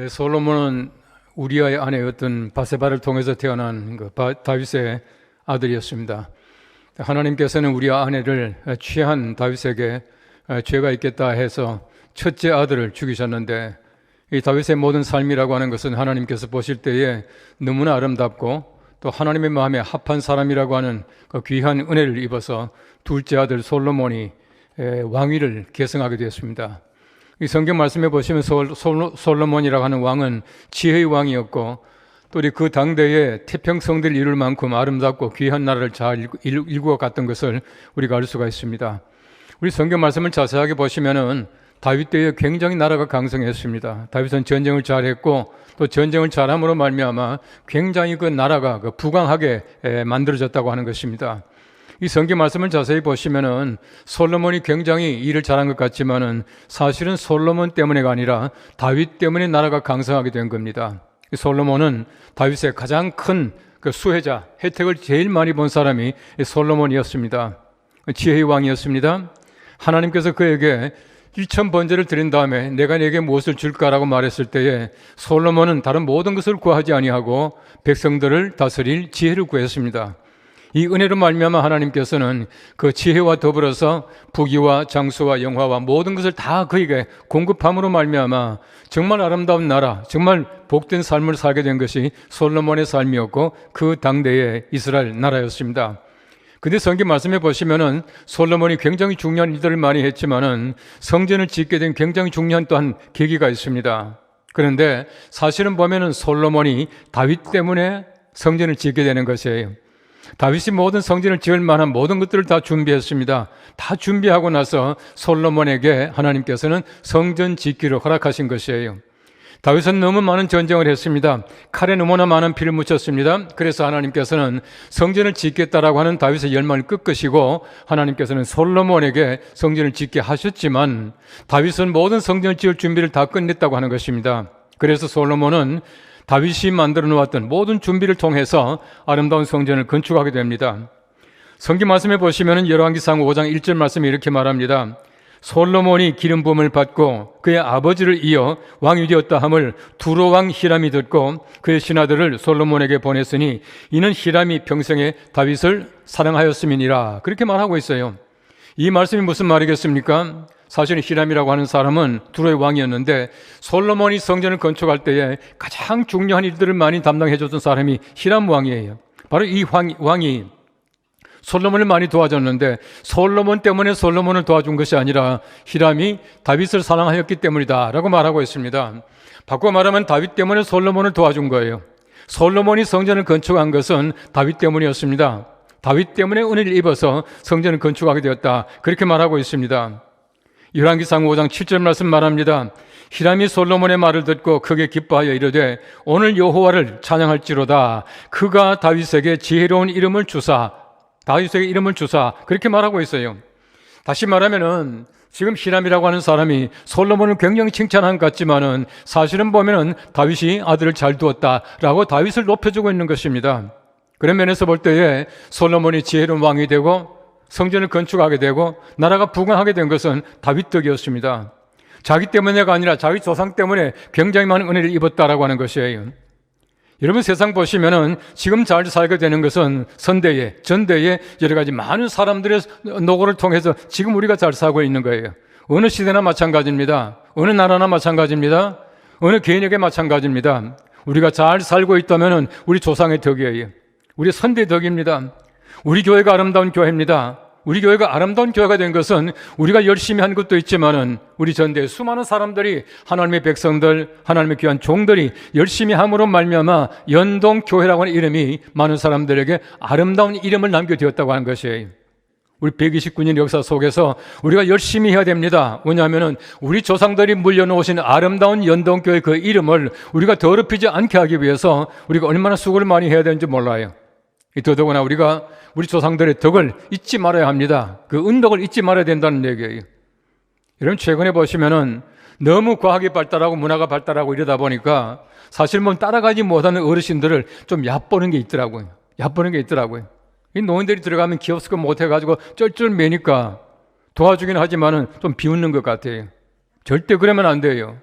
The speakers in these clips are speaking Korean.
솔로몬은 우리아의 아내였던 바세바를 통해서 태어난 다윗의 아들이었습니다. 하나님께서는 우리아 아내를 취한 다윗에게 죄가 있겠다 해서 첫째 아들을 죽이셨는데, 이 다윗의 모든 삶이라고 하는 것은 하나님께서 보실 때에 너무나 아름답고 또 하나님의 마음에 합한 사람이라고 하는 그 귀한 은혜를 입어서 둘째 아들 솔로몬이 왕위를 계승하게 되었습니다. 이 성경 말씀에 보시면 솔로몬이라고 하는 왕은 지혜의 왕이었고, 또 우리 그 당대에 태평성대를 이룰 만큼 아름답고 귀한 나라를 잘 일구어 갔던 것을 우리가 알 수가 있습니다. 우리 성경 말씀을 자세하게 보시면은 다윗 때에 굉장히 나라가 강성했습니다. 다윗은 전쟁을 잘했고 또 전쟁을 잘함으로 말미암아 굉장히 그 나라가 부강하게 만들어졌다고 하는 것입니다. 이 성경 말씀을 자세히 보시면은 솔로몬이 굉장히 일을 잘한 것 같지만은 사실은 솔로몬 때문에가 아니라 다윗 때문에 나라가 강성하게 된 겁니다. 솔로몬은 다윗의 가장 큰 그 수혜자, 혜택을 제일 많이 본 사람이 솔로몬이었습니다. 지혜의 왕이었습니다. 하나님께서 그에게 1,000번제를 드린 다음에 내가 네게 무엇을 줄까라고 말했을 때에 솔로몬은 다른 모든 것을 구하지 아니하고 백성들을 다스릴 지혜를 구했습니다. 이 은혜로 말미암아 하나님께서는 그 지혜와 더불어서 부귀와 장수와 영화와 모든 것을 다 그에게 공급함으로 말미암아 정말 아름다운 나라, 정말 복된 삶을 살게 된 것이 솔로몬의 삶이었고 그 당대의 이스라엘 나라였습니다. 근데 성경 말씀해 보시면은 솔로몬이 굉장히 중요한 일들을 많이 했지만은 성전을 짓게 된 굉장히 중요한 또한 계기가 있습니다. 그런데 사실은 보면은 솔로몬이 다윗 때문에 성전을 짓게 되는 것이에요. 다윗이 모든 성전을 지을 만한 모든 것들을 다 준비했습니다. 다 준비하고 나서 솔로몬에게 하나님께서는 성전 짓기를 허락하신 것이에요. 다윗은 너무 많은 전쟁을 했습니다. 칼에 너무나 많은 피를 묻혔습니다. 그래서 하나님께서는 성전을 짓겠다라고 하는 다윗의 열망을 끄끄시고 하나님께서는 솔로몬에게 성전을 짓게 하셨지만 다윗은 모든 성전을 지을 준비를 다 끝냈다고 하는 것입니다. 그래서 솔로몬은 다윗이 만들어 놓았던 모든 준비를 통해서 아름다운 성전을 건축하게 됩니다. 성경 말씀에 보시면 열왕기상 5장 1절 말씀이 이렇게 말합니다. 솔로몬이 기름 부음을 받고 그의 아버지를 이어 왕이 되었다 함을 두로 왕 히람이 듣고 그의 신하들을 솔로몬에게 보냈으니 이는 히람이 평생에 다윗을 사랑하였음이니라. 그렇게 말하고 있어요. 이 말씀이 무슨 말이겠습니까? 사실 히람이라고 하는 사람은 두로의 왕이었는데 솔로몬이 성전을 건축할 때에 가장 중요한 일들을 많이 담당해 줬던 사람이 히람 왕이에요. 바로 이 왕이 솔로몬을 많이 도와줬는데 솔로몬 때문에 솔로몬을 도와준 것이 아니라 히람이 다윗을 사랑하였기 때문이다 라고 말하고 있습니다. 바꿔 말하면 다윗 때문에 솔로몬을 도와준 거예요. 솔로몬이 성전을 건축한 것은 다윗 때문이었습니다. 다윗 때문에 은혜를 입어서 성전을 건축하게 되었다, 그렇게 말하고 있습니다. 열왕기상 5장 7절 말씀 말합니다. 히람이 솔로몬의 말을 듣고 크게 기뻐하여 이르되 오늘 여호와를 찬양할지로다. 그가 다윗에게 지혜로운 이름을 주사, 다윗에게 이름을 주사, 그렇게 말하고 있어요. 다시 말하면은 지금 히람이라고 하는 사람이 솔로몬을 굉장히 칭찬한 것 같지만은 사실은 보면은 다윗이 아들을 잘 두었다라고 다윗을 높여주고 있는 것입니다. 그런 면에서 볼 때에 솔로몬이 지혜로운 왕이 되고 성전을 건축하게 되고 나라가 부강하게 된 것은 다윗 덕이었습니다. 자기 때문에가 아니라 자기 조상 때문에 굉장히 많은 은혜를 입었다라고 하는 것이에요. 여러분, 세상 보시면은 지금 잘 살게 되는 것은 선대에, 전대에 여러 가지 많은 사람들의 노고를 통해서 지금 우리가 잘 살고 있는 거예요. 어느 시대나 마찬가지입니다. 어느 나라나 마찬가지입니다. 어느 개인에게 마찬가지입니다. 우리가 잘 살고 있다면은 우리 조상의 덕이에요. 우리 선대의 덕입니다. 우리 교회가 아름다운 교회입니다. 우리 교회가 아름다운 교회가 된 것은 우리가 열심히 한 것도 있지만은 우리 전대에 수많은 사람들이, 하나님의 백성들, 하나님의 귀한 종들이 열심히 함으로 말미암아 연동교회라고 하는 이름이 많은 사람들에게 아름다운 이름을 남겨두었다고 하는 것이에요. 우리 129년 역사 속에서 우리가 열심히 해야 됩니다. 왜냐하면 우리 조상들이 물려놓으신 아름다운 연동교회 그 이름을 우리가 더럽히지 않게 하기 위해서 우리가 얼마나 수고를 많이 해야 되는지 몰라요. 더더구나 우리가 우리 조상들의 덕을 잊지 말아야 합니다. 그 은덕을 잊지 말아야 된다는 얘기예요. 여러분, 최근에 보시면은 너무 과학이 발달하고 문화가 발달하고 이러다 보니까 사실 따라가지 못하는 어르신들을 좀 얕보는 게 있더라고요. 이 노인들이 들어가면 기어스크 못해가지고 쩔쩔매니까 도와주긴 하지만은 좀 비웃는 것 같아요. 절대 그러면 안 돼요.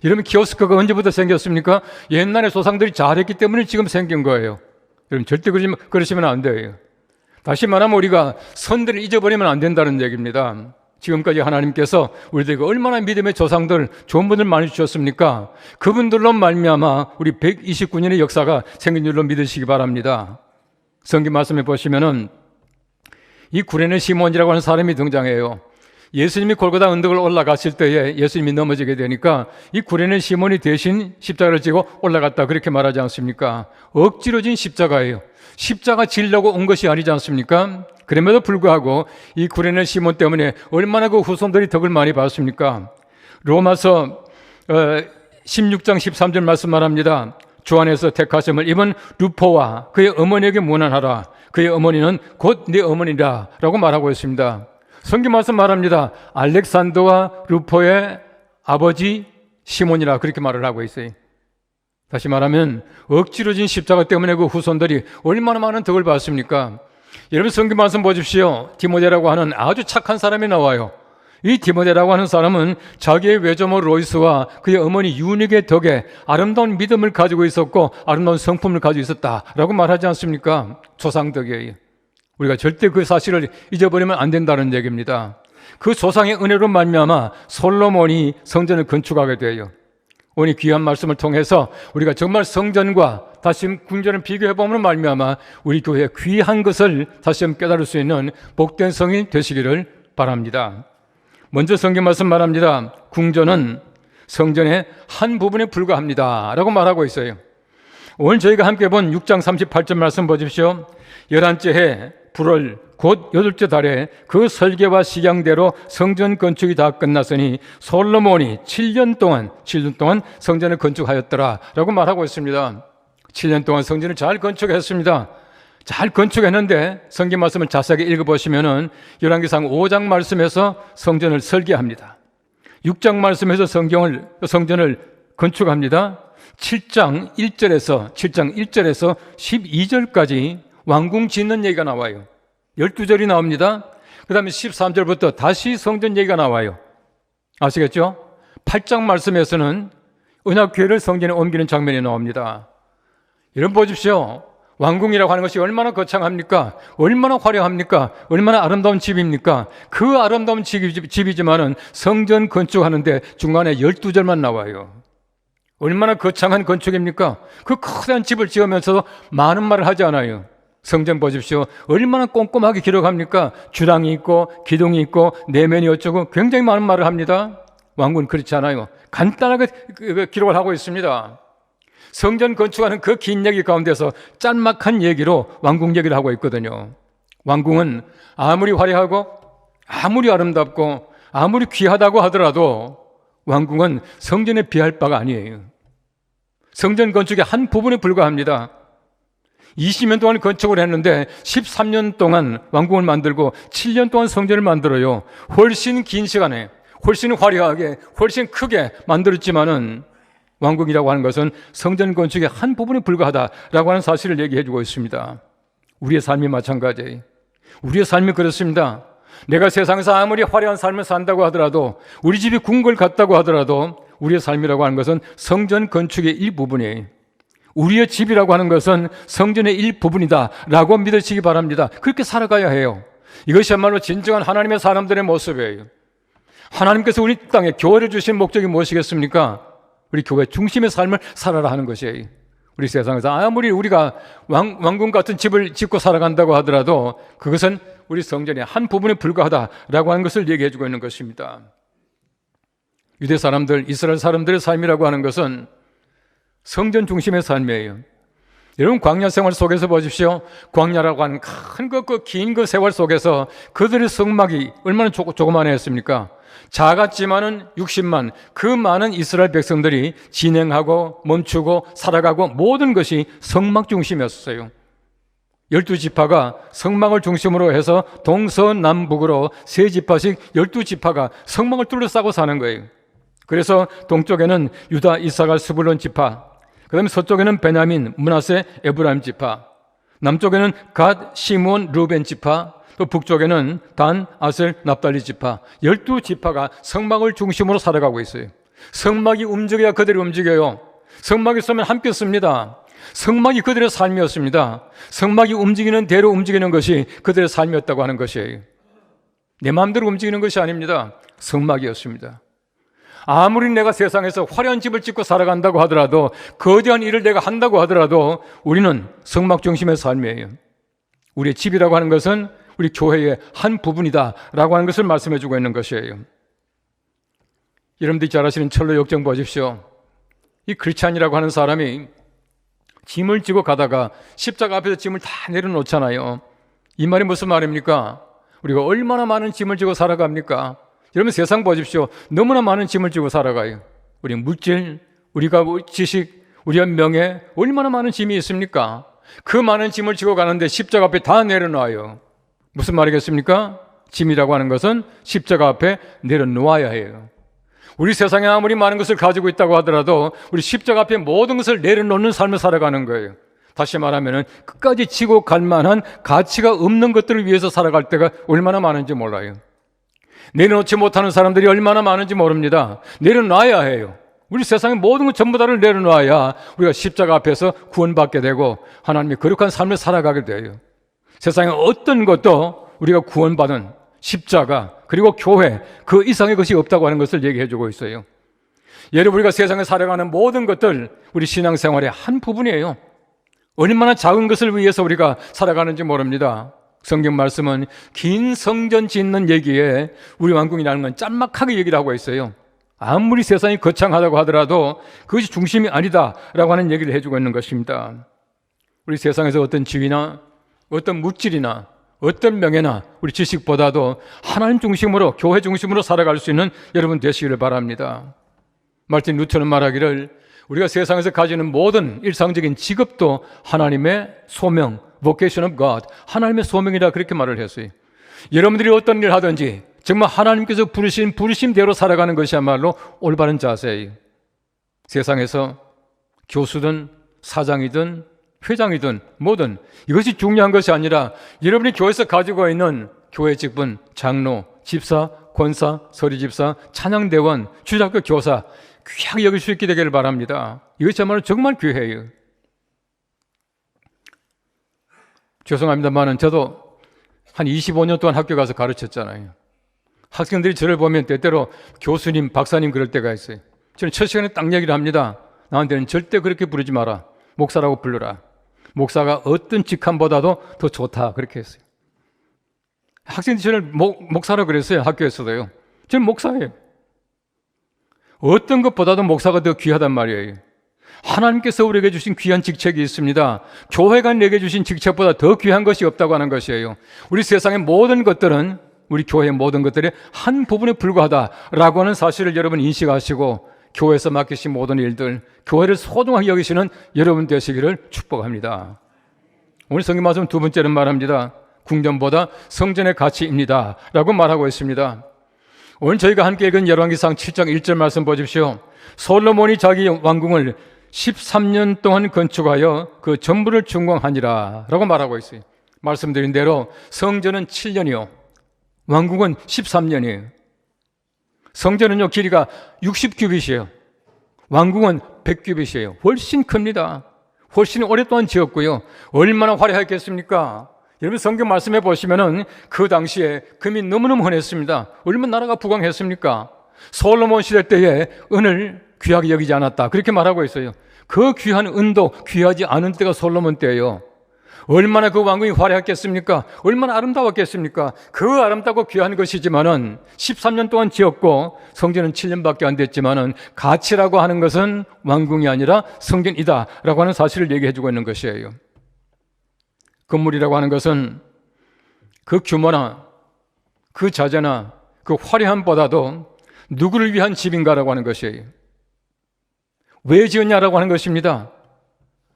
여러분, 키오스크가 언제부터 생겼습니까? 옛날에 조상들이 잘했기 때문에 지금 생긴 거예요. 여러분, 절대 그러시면 안 돼요. 다시 말하면 우리가 선들을 잊어버리면 안 된다는 얘기입니다. 지금까지 하나님께서 우리들에게 얼마나 믿음의 조상들, 좋은 분들 많이 주셨습니까? 그분들로 말미암아 우리 129년의 역사가 생긴 줄로 믿으시기 바랍니다. 성경 말씀에 보시면은 이 구레네 시몬이라고 하는 사람이 등장해요. 예수님이 골고다 언덕을 올라갔을 때에 예수님이 넘어지게 되니까 이 구레네 시몬이 대신 십자가를 지고 올라갔다, 그렇게 말하지 않습니까? 억지로 진 십자가예요. 십자가 지려고 온 것이 아니지 않습니까? 그럼에도 불구하고 이 구레네 시몬 때문에 얼마나 그 후손들이 덕을 많이 받았습니까? 로마서 16장 13절 말씀 말합니다. 주 안에서 택하심을 입은 루포와 그의 어머니에게 문안하라. 그의 어머니는 곧 네 어머니라 라고 말하고 있습니다. 성경 말씀 말합니다. 알렉산더와 루포의 아버지 시몬이라, 그렇게 말을 하고 있어요. 다시 말하면 억지로 진 십자가 때문에 그 후손들이 얼마나 많은 덕을 받았습니까? 여러분, 성경 말씀 보십시오. 디모데라고 하는 아주 착한 사람이 나와요. 이 디모데라고 하는 사람은 자기의 외조모 로이스와 그의 어머니 유닉의 덕에 아름다운 믿음을 가지고 있었고 아름다운 성품을 가지고 있었다라고 말하지 않습니까? 조상덕이에요. 우리가 절대 그 사실을 잊어버리면 안 된다는 얘기입니다. 그 조상의 은혜로 말미암아 솔로몬이 성전을 건축하게 돼요. 오늘 귀한 말씀을 통해서 우리가 정말 성전과 다시 궁전을 비교해보면 말미암아 우리 교회의 귀한 것을 다시 한번 깨달을 수 있는 복된 성이 되시기를 바랍니다. 먼저 성경 말씀 말합니다. 궁전은 성전의 한 부분에 불과합니다 라고 말하고 있어요. 오늘 저희가 함께 본 6장 38절 말씀 보십시오. 11째 해 불월 곧 8째 달에 그 설계와 식양대로 성전 건축이 다 끝났으니 솔로몬이 7년 동안 성전을 건축하였더라 라고 말하고 있습니다. 7년 동안 성전을 잘 건축했습니다. 잘 건축했는데 성경 말씀을 자세하게 읽어보시면은 열왕기상 5장 말씀에서 성전을 설계합니다. 6장 말씀에서 성전을 건축합니다. 7장 1절에서 12절까지 왕궁 짓는 얘기가 나와요. 12절이 나옵니다. 그 다음에 13절부터 다시 성전 얘기가 나와요. 아시겠죠? 8장 말씀에서는 언약궤를 성전에 옮기는 장면이 나옵니다. 여러분 보십시오. 왕궁이라고 하는 것이 얼마나 거창합니까? 얼마나 화려합니까? 얼마나 아름다운 집입니까? 그 아름다운 집이지만은 성전 건축하는데 중간에 12절만 나와요. 얼마나 거창한 건축입니까? 그 커다란 집을 지으면서도 많은 말을 하지 않아요. 성전 보십시오. 얼마나 꼼꼼하게 기록합니까? 주랑이 있고 기둥이 있고 내면이 어쩌고 굉장히 많은 말을 합니다. 왕궁은 그렇지 않아요. 간단하게 기록을 하고 있습니다. 성전 건축하는 그 긴 얘기 가운데서 짤막한 얘기로 왕궁 얘기를 하고 있거든요. 왕궁은 아무리 화려하고 아무리 아름답고 아무리 귀하다고 하더라도 왕궁은 성전에 비할 바가 아니에요. 성전 건축의 한 부분에 불과합니다. 20년 동안 건축을 했는데 13년 동안 왕궁을 만들고 7년 동안 성전을 만들어요. 훨씬 긴 시간에 훨씬 화려하게 훨씬 크게 만들었지만은 왕궁이라고 하는 것은 성전 건축의 한 부분에 불과하다라고 하는 사실을 얘기해 주고 있습니다. 우리의 삶이 마찬가지예요. 우리의 삶이 그렇습니다. 내가 세상에서 아무리 화려한 삶을 산다고 하더라도 우리 집이 궁궐 같다고 하더라도 우리의 삶이라고 하는 것은 성전 건축의 일부분이에요. 우리의 집이라고 하는 것은 성전의 일부분이다라고 믿으시기 바랍니다. 그렇게 살아가야 해요. 이것이야말로 진정한 하나님의 사람들의 모습이에요. 하나님께서 우리 땅에 교회를 주신 목적이 무엇이겠습니까? 우리 교회 중심의 삶을 살아라 하는 것이에요. 우리 세상에서 아무리 우리가 왕궁 같은 집을 짓고 살아간다고 하더라도 그것은 우리 성전의 한 부분에 불과하다라고 하는 것을 얘기해 주고 있는 것입니다. 유대 사람들, 이스라엘 사람들의 삶이라고 하는 것은 성전 중심의 삶이에요. 여러분, 광야 생활 속에서 보십시오. 광야라고 하는 큰 긴 그 세월 속에서 그들의 성막이 얼마나 조그만했습니까? 작았지만은 60만 그 많은 이스라엘 백성들이 진행하고 멈추고 살아가고 모든 것이 성막 중심이었어요. 12지파가 성막을 중심으로 해서 동서남북으로 3지파씩 12지파가 성막을 둘러싸고 사는 거예요. 그래서 동쪽에는 유다, 이사갈, 스불론 지파, 그 다음에 서쪽에는 베냐민, 므낫세, 에브라임 지파, 남쪽에는 갓, 시므온, 르벤 지파, 또 북쪽에는 단, 아셀, 납달리 지파, 12지파가 성막을 중심으로 살아가고 있어요. 성막이 움직여야 그들이 움직여요. 성막이 서면 함께 씁니다. 성막이 그들의 삶이었습니다. 성막이 움직이는 대로 움직이는 것이 그들의 삶이었다고 하는 것이에요. 내 마음대로 움직이는 것이 아닙니다. 성막이었습니다. 아무리 내가 세상에서 화려한 집을 짓고 살아간다고 하더라도, 거대한 일을 내가 한다고 하더라도 우리는 성막 중심의 삶이에요. 우리의 집이라고 하는 것은 우리 교회의 한 부분이다 라고 하는 것을 말씀해 주고 있는 것이에요. 여러분들이 잘 아시는 철로 역정 보십시오. 이 크리스찬이라고 하는 사람이 짐을 지고 가다가 십자가 앞에서 짐을 다 내려놓잖아요. 이 말이 무슨 말입니까? 우리가 얼마나 많은 짐을 지고 살아갑니까? 여러분 세상 보십시오. 너무나 많은 짐을 지고 살아가요. 우리 물질, 우리가 지식, 우리의 명예, 얼마나 많은 짐이 있습니까? 그 많은 짐을 지고 가는데 십자가 앞에 다 내려놔요. 무슨 말이겠습니까? 짐이라고 하는 것은 십자가 앞에 내려놓아야 해요. 우리 세상에 아무리 많은 것을 가지고 있다고 하더라도 우리 십자가 앞에 모든 것을 내려놓는 삶을 살아가는 거예요. 다시 말하면 끝까지 지고 갈 만한 가치가 없는 것들을 위해서 살아갈 때가 얼마나 많은지 몰라요. 내려놓지 못하는 사람들이 얼마나 많은지 모릅니다. 내려놔야 해요. 우리 세상의 모든 것 전부 다를 내려놔야 우리가 십자가 앞에서 구원받게 되고 하나님의 거룩한 삶을 살아가게 돼요. 세상의 어떤 것도 우리가 구원받은 십자가 그리고 교회 그 이상의 것이 없다고 하는 것을 얘기해 주고 있어요. 여러분 우리가 세상에 살아가는 모든 것들 우리 신앙생활의 한 부분이에요. 얼마나 작은 것을 위해서 우리가 살아가는지 모릅니다. 성경 말씀은 긴 성전 짓는 얘기에 우리 왕궁이라는 건 짤막하게 얘기를 하고 있어요. 아무리 세상이 거창하다고 하더라도 그것이 중심이 아니다라고 하는 얘기를 해주고 있는 것입니다. 우리 세상에서 어떤 지위나 어떤 물질이나 어떤 명예나 우리 지식보다도 하나님 중심으로 교회 중심으로 살아갈 수 있는 여러분 되시기를 바랍니다. 마르틴 루터는 말하기를 우리가 세상에서 가지는 모든 일상적인 직업도 하나님의 소명, vocation of God, 하나님의 소명이라 그렇게 말을 했어요. 여러분들이 어떤 일을 하든지 정말 하나님께서 부르신 부르심대로 살아가는 것이야말로 올바른 자세예요. 세상에서 교수든 사장이든 회장이든 뭐든 이것이 중요한 것이 아니라 여러분이 교회에서 가지고 있는 교회 직분, 장로, 집사, 권사, 서리집사, 찬양대원, 주일학교 교사 귀하게 여길 수 있게 되기를 바랍니다. 이것이야말로 정말 귀해요. 죄송합니다만 저도 한 25년 동안 학교 가서 가르쳤잖아요. 학생들이 저를 보면 때때로 교수님, 박사님 그럴 때가 있어요. 저는 첫 시간에 딱 얘기를 합니다. 나한테는 절대 그렇게 부르지 마라. 목사라고 불러라. 목사가 어떤 직함보다도 더 좋다. 그렇게 했어요. 학생들이 저를 목사라고 그랬어요. 학교에서도요. 저는 목사예요. 어떤 것보다도 목사가 더 귀하단 말이에요. 하나님께서 우리에게 주신 귀한 직책이 있습니다. 교회가 내게 주신 직책보다 더 귀한 것이 없다고 하는 것이에요. 우리 세상의 모든 것들은 우리 교회의 모든 것들의 한 부분에 불과하다라고 하는 사실을 여러분 인식하시고 교회에서 맡기신 모든 일들, 교회를 소중하게 여기시는 여러분 되시기를 축복합니다. 오늘 성경 말씀 두 번째는 말합니다. 궁전보다 성전의 가치입니다 라고 말하고 있습니다. 오늘 저희가 함께 읽은 열왕기상 7장 1절 말씀 보십시오. 솔로몬이 자기 왕궁을 13년 동안 건축하여 그 전부를 준공하니라 라고 말하고 있어요. 말씀드린 대로 성전은 7년이요 왕궁은 13년이에요. 성전은요 길이가 60규빗이에요. 왕궁은 100규빗이에요. 훨씬 큽니다. 훨씬 오랫동안 지었고요. 얼마나 화려했겠습니까? 여러분 성경 말씀해 보시면은 그 당시에 금이 너무너무 흔했습니다. 얼마나 나라가 부강했습니까? 솔로몬 시대 때에 은을 귀하게 여기지 않았다. 그렇게 말하고 있어요. 그 귀한 은도 귀하지 않은 때가 솔로몬 때예요. 얼마나 그 왕궁이 화려했겠습니까? 얼마나 아름다웠겠습니까? 그 아름답고 귀한 것이지만은 13년 동안 지었고 성전은 7년밖에 안 됐지만은 가치라고 하는 것은 왕궁이 아니라 성전이다라고 하는 사실을 얘기해 주고 있는 것이에요. 건물이라고 하는 것은 그 규모나 그 자재나 그 화려함보다도 누구를 위한 집인가라고 하는 것이에요. 왜 지었냐라고 하는 것입니다.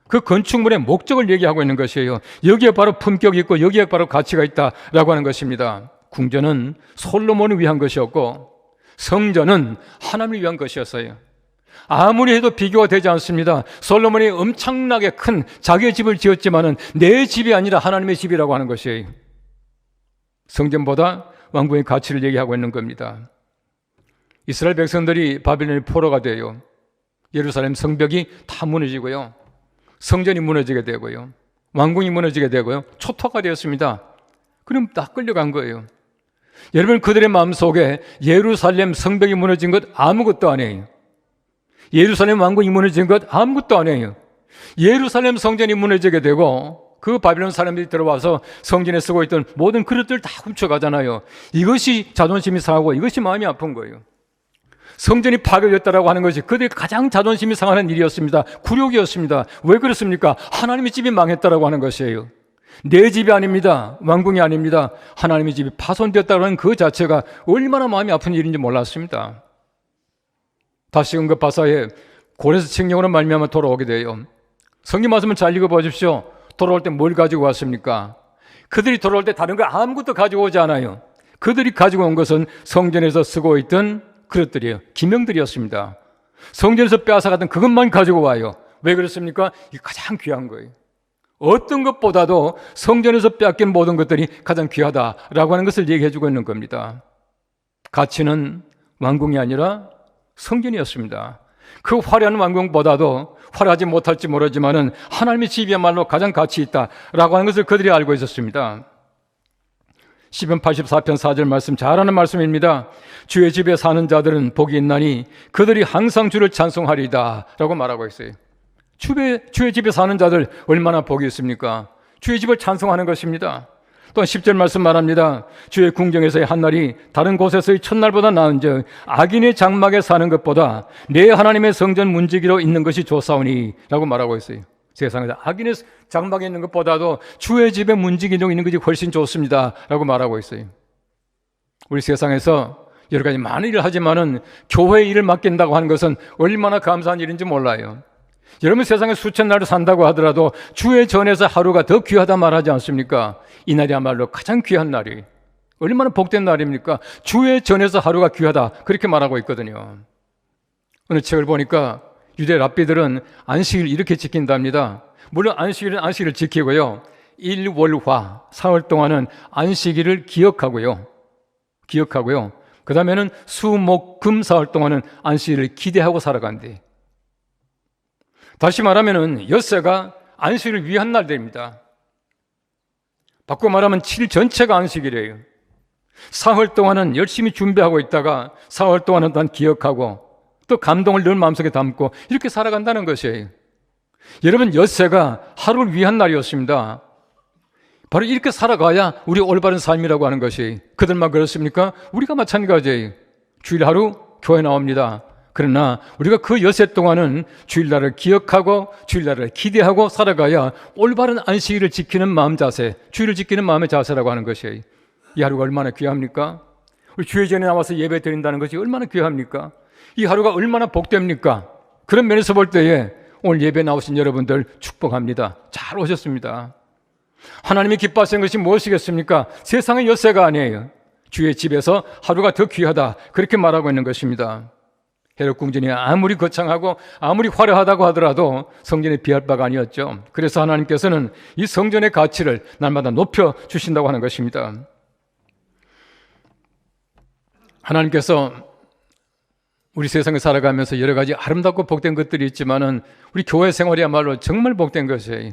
그 건축물의 목적을 얘기하고 있는 것이에요. 여기에 바로 품격이 있고 여기에 바로 가치가 있다라고 하는 것입니다. 궁전은 솔로몬을 위한 것이었고 성전은 하나님을 위한 것이었어요. 아무리 해도 비교가 되지 않습니다. 솔로몬이 엄청나게 큰 자기의 집을 지었지만은 내 집이 아니라 하나님의 집이라고 하는 것이에요. 성전보다 왕궁의 가치를 얘기하고 있는 겁니다. 이스라엘 백성들이 바빌론의 포로가 되어요. 예루살렘 성벽이 다 무너지고요. 성전이 무너지게 되고요. 왕궁이 무너지게 되고요. 초토화가 되었습니다. 그럼 다 끌려간 거예요. 여러분, 그들의 마음속에 예루살렘 성벽이 무너진 것 아무것도 아니에요. 예루살렘 왕궁이 무너진 것 아무것도 아니에요. 예루살렘 성전이 무너지게 되고 그 바빌론 사람들이 들어와서 성전에 쓰고 있던 모든 그릇들 다 훔쳐가잖아요. 이것이 자존심이 상하고 이것이 마음이 아픈 거예요. 성전이 파괴됐다라고 하는 것이 그들의 가장 자존심이 상하는 일이었습니다. 굴욕이었습니다. 왜 그렇습니까? 하나님의 집이 망했다라고 하는 것이에요. 내 집이 아닙니다. 왕궁이 아닙니다. 하나님의 집이 파손되었다는 그 자체가 얼마나 마음이 아픈 일인지 몰랐습니다. 다시금 그 바사에 고레스 칙령으로 말미암아 돌아오게 돼요. 성경 말씀을 잘 읽어보십시오. 돌아올 때 뭘 가지고 왔습니까? 그들이 돌아올 때 다른 거 아무것도 가지고 오지 않아요. 그들이 가지고 온 것은 성전에서 쓰고 있던 그릇들이에요. 기명들이었습니다. 성전에서 빼앗아갔던 그것만 가지고 와요. 왜 그렇습니까? 이게 가장 귀한 거예요. 어떤 것보다도 성전에서 빼앗긴 모든 것들이 가장 귀하다라고 하는 것을 얘기해 주고 있는 겁니다. 가치는 왕궁이 아니라 성전이었습니다. 그 화려한 왕궁보다도 화려하지 못할지 모르지만은 하나님의 집이야말로 가장 가치 있다라고 하는 것을 그들이 알고 있었습니다. 시편 84편 4절 말씀 잘 아는 말씀입니다. 주의 집에 사는 자들은 복이 있나니 그들이 항상 주를 찬송하리다 라고 말하고 있어요. 주의 집에 사는 자들 얼마나 복이 있습니까? 주의 집을 찬송하는 것입니다. 또한 10절 말씀 말합니다. 주의 궁정에서의 한날이 다른 곳에서의 첫날보다 나은즉 악인의 장막에 사는 것보다 내 하나님의 성전 문지기로 있는 것이 좋사오니 라고 말하고 있어요. 세상에서 악인의 장막에 있는 것보다도 주의 집에 문지기로 있는 것이 훨씬 좋습니다 라고 말하고 있어요. 우리 세상에서 여러 가지 많은 일을 하지만은 교회 일을 맡긴다고 하는 것은 얼마나 감사한 일인지 몰라요. 여러분, 세상에 수천 날을 산다고 하더라도 주의 전에서 하루가 더 귀하다 말하지 않습니까? 이 날이야말로 가장 귀한 날이 얼마나 복된 날입니까? 주의 전에서 하루가 귀하다 그렇게 말하고 있거든요. 어느 책을 보니까 유대 랍비들은 안식일 이렇게 지킨답니다. 물론 안식일은 안식일을 지키고요. 일월화 사흘 동안은 안식일을 기억하고요. 그 다음에는 수목금 사흘 동안은 안식일을 기대하고 살아간대. 다시 말하면은 엿새가 안식일을 위한 날들입니다. 바꿔 말하면 7일 전체가 안식일이에요. 사흘 동안은 열심히 준비하고 있다가 사흘 동안은 난 기억하고 또 감동을 늘 마음속에 담고 이렇게 살아간다는 것이에요. 여러분, 엿새가 하루를 위한 날이었습니다. 바로 이렇게 살아가야 우리 올바른 삶이라고 하는 것이. 그들만 그렇습니까? 우리가 마찬가지예요. 주일 하루 교회 나옵니다. 그러나 우리가 그 엿새 동안은 주일날을 기억하고 주일날을 기대하고 살아가야 올바른 안식일을 지키는 마음 자세, 주일을 지키는 마음의 자세라고 하는 것이에요. 이 하루가 얼마나 귀합니까? 우리 주일 전에 나와서 예배 드린다는 것이 얼마나 귀합니까? 이 하루가 얼마나 복됩니까? 그런 면에서 볼 때에 오늘 예배 나오신 여러분들 축복합니다. 잘 오셨습니다. 하나님이 기뻐하시는 것이 무엇이겠습니까? 세상의 엿새가 아니에요. 주의 집에서 하루가 더 귀하다 그렇게 말하고 있는 것입니다. 헤롯 궁전이 아무리 거창하고 아무리 화려하다고 하더라도 성전에 비할 바가 아니었죠. 그래서 하나님께서는 이 성전의 가치를 날마다 높여 주신다고 하는 것입니다. 하나님께서 우리 세상에 살아가면서 여러 가지 아름답고 복된 것들이 있지만은 우리 교회 생활이야말로 정말 복된 것이에요.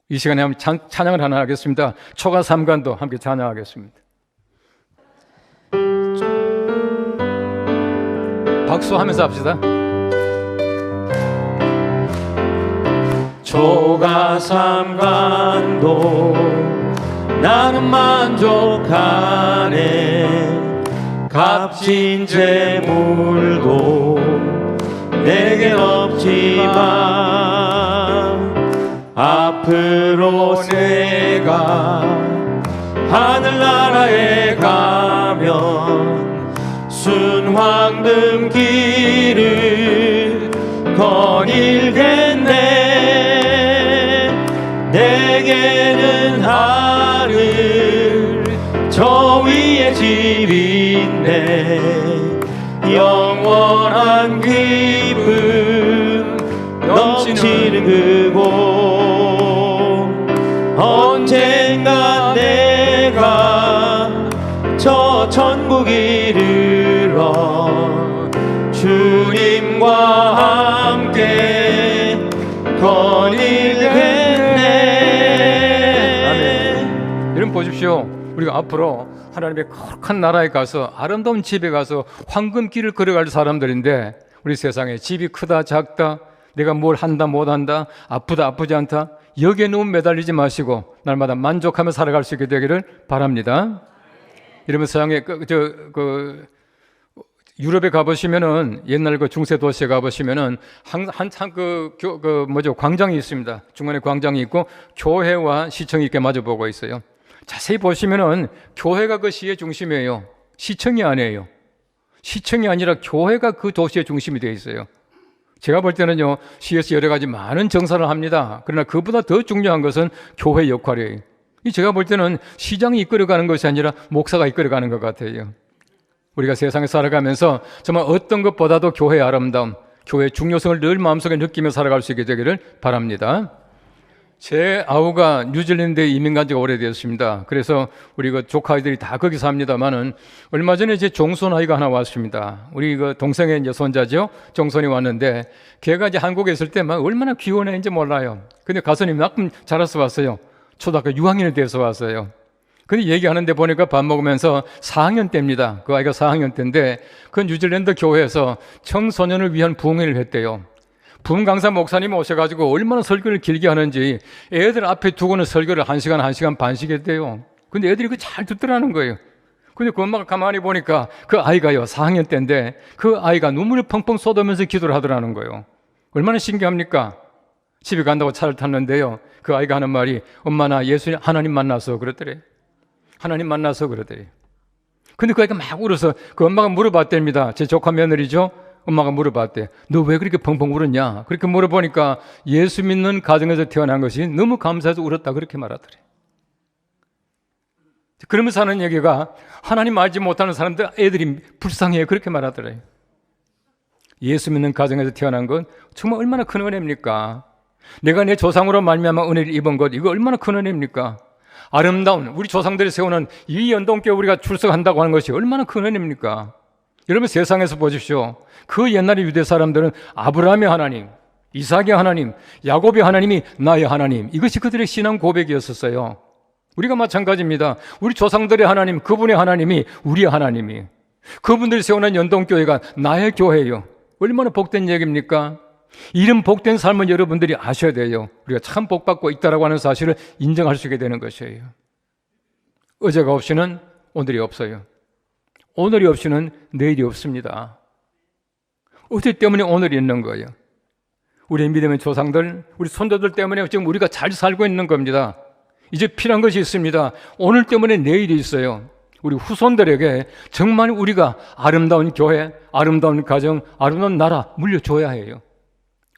이 시간에 한번 찬양을 하나 하겠습니다. 초가 삼간도 함께 찬양하겠습니다. 박수하면서 합시다. 초가 삼간도 나는 만족하네. 값진 재물도 내겐 없지만 앞으로 내가 하늘나라에 가면 순황금 길을 거닐겠네. 내게는 하늘 저 위에 집이 있네. 영원한 기쁨 넘치는 그곳. 언젠가 내가 저 천국 이르러 일겠네. 아멘. 여러분 보십시오. 우리가 앞으로 하나님의 거룩한 나라에 가서 아름다운 집에 가서 황금길을 걸어갈 사람들인데, 우리 세상에 집이 크다 작다, 내가 뭘 한다 못한다, 아프다 아프지 않다, 여기에 너무 매달리지 마시고 날마다 만족하며 살아갈 수 있게 되기를 바랍니다. 이러면 서양의 유럽에 가보시면은, 옛날 그 중세 도시에 가보시면은 한참 광장이 있습니다. 중간에 광장이 있고 교회와 시청이 이렇게 마주보고 있어요. 자세히 보시면은 교회가 그 시의 중심이에요. 시청이 아니에요. 시청이 아니라 교회가 그 도시의 중심이 되어 있어요. 제가 볼 때는요, 시에서 여러 가지 많은 정사를 합니다. 그러나 그보다 더 중요한 것은 교회 역할이에요. 제가 볼 때는 시장이 이끌어가는 것이 아니라 목사가 이끌어가는 것 같아요. 우리가 세상에 살아가면서 정말 어떤 것보다도 교회의 아름다움, 교회의 중요성을 늘 마음속에 느끼며 살아갈 수 있게 되기를 바랍니다. 제 아우가 뉴질랜드에 이민 간 지가 오래되었습니다. 그래서 우리 그 조카아이들이 다 거기서 합니다만은, 얼마 전에 제 종손 아이가 하나 왔습니다. 우리 그 동생의 이제 손자죠. 종손이 왔는데, 걔가 이제 한국에 있을 때 막 얼마나 귀여운애인지 몰라요. 근데 가서는 만큼 자라서 왔어요. 초등학교 6학년이 돼서 왔어요. 근데 얘기하는데 보니까 밥 먹으면서 4학년 때입니다. 그 아이가 4학년 때인데, 그 뉴질랜드 교회에서 청소년을 위한 부흥회를 했대요. 부흥 강사 목사님 오셔가지고 얼마나 설교를 길게 하는지 애들 앞에 두고는 설교를 1시간, 1시간 반씩 했대요. 근데 애들이 그 잘 듣더라는 거예요. 근데 그 엄마가 가만히 보니까 그 아이가요, 4학년 때인데 그 아이가 눈물을 펑펑 쏟으면서 기도를 하더라는 거예요. 얼마나 신기합니까? 집에 간다고 차를 탔는데요, 그 아이가 하는 말이, 엄마 나 예수님 하나님 만나서 그랬더래. 하나님 만나서 그러더래. 근데 그 아이가 막 울어서 그 엄마가 물어봤답니다. 제 조카 며느리죠. 엄마가 물어봤대. 너 왜 그렇게 펑펑 울었냐? 그렇게 물어보니까 예수 믿는 가정에서 태어난 것이 너무 감사해서 울었다, 그렇게 말하더래. 그러면서 하는 얘기가, 하나님 알지 못하는 사람들 애들이 불쌍해, 그렇게 말하더래. 예수 믿는 가정에서 태어난 건 정말 얼마나 큰 은혜입니까? 내가 내 조상으로 말미암아 은혜를 입은 것, 이거 얼마나 큰 은혜입니까? 아름다운 우리 조상들이 세우는 이 연동교회 우리가 출석한다고 하는 것이 얼마나 큰 은혜입니까? 여러분 세상에서 보십시오. 그 옛날의 유대 사람들은 아브라함의 하나님, 이삭의 하나님, 야곱의 하나님이 나의 하나님, 이것이 그들의 신앙 고백이었었어요. 우리가 마찬가지입니다. 우리 조상들의 하나님, 그분의 하나님이 우리의 하나님이, 그분들이 세우는 연동교회가 나의 교회예요. 얼마나 복된 얘기입니까? 이런 복된 삶은 여러분들이 아셔야 돼요. 우리가 참 복받고 있다라고 하는 사실을 인정할 수 있게 되는 것이에요. 어제가 없이는 오늘이 없어요. 오늘이 없이는 내일이 없습니다. 어제 때문에 오늘이 있는 거예요. 우리의 믿음의 조상들, 우리 손자들 때문에 지금 우리가 잘 살고 있는 겁니다. 이제 필요한 것이 있습니다. 오늘 때문에 내일이 있어요. 우리 후손들에게 정말 우리가 아름다운 교회, 아름다운 가정, 아름다운 나라 물려줘야 해요.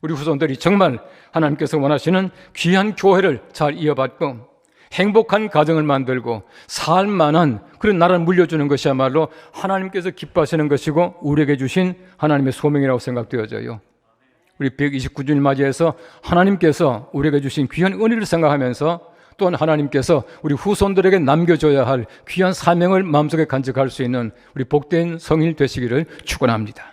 우리 후손들이 정말 하나님께서 원하시는 귀한 교회를 잘 이어받고 행복한 가정을 만들고 살만한 그런 나라를 물려주는 것이야말로 하나님께서 기뻐하시는 것이고 우리에게 주신 하나님의 소명이라고 생각되어져요. 우리 129주일 맞이해서 하나님께서 우리에게 주신 귀한 은혜를 생각하면서, 또한 하나님께서 우리 후손들에게 남겨줘야 할 귀한 사명을 마음속에 간직할 수 있는 우리 복된 성인이 되시기를 축원합니다.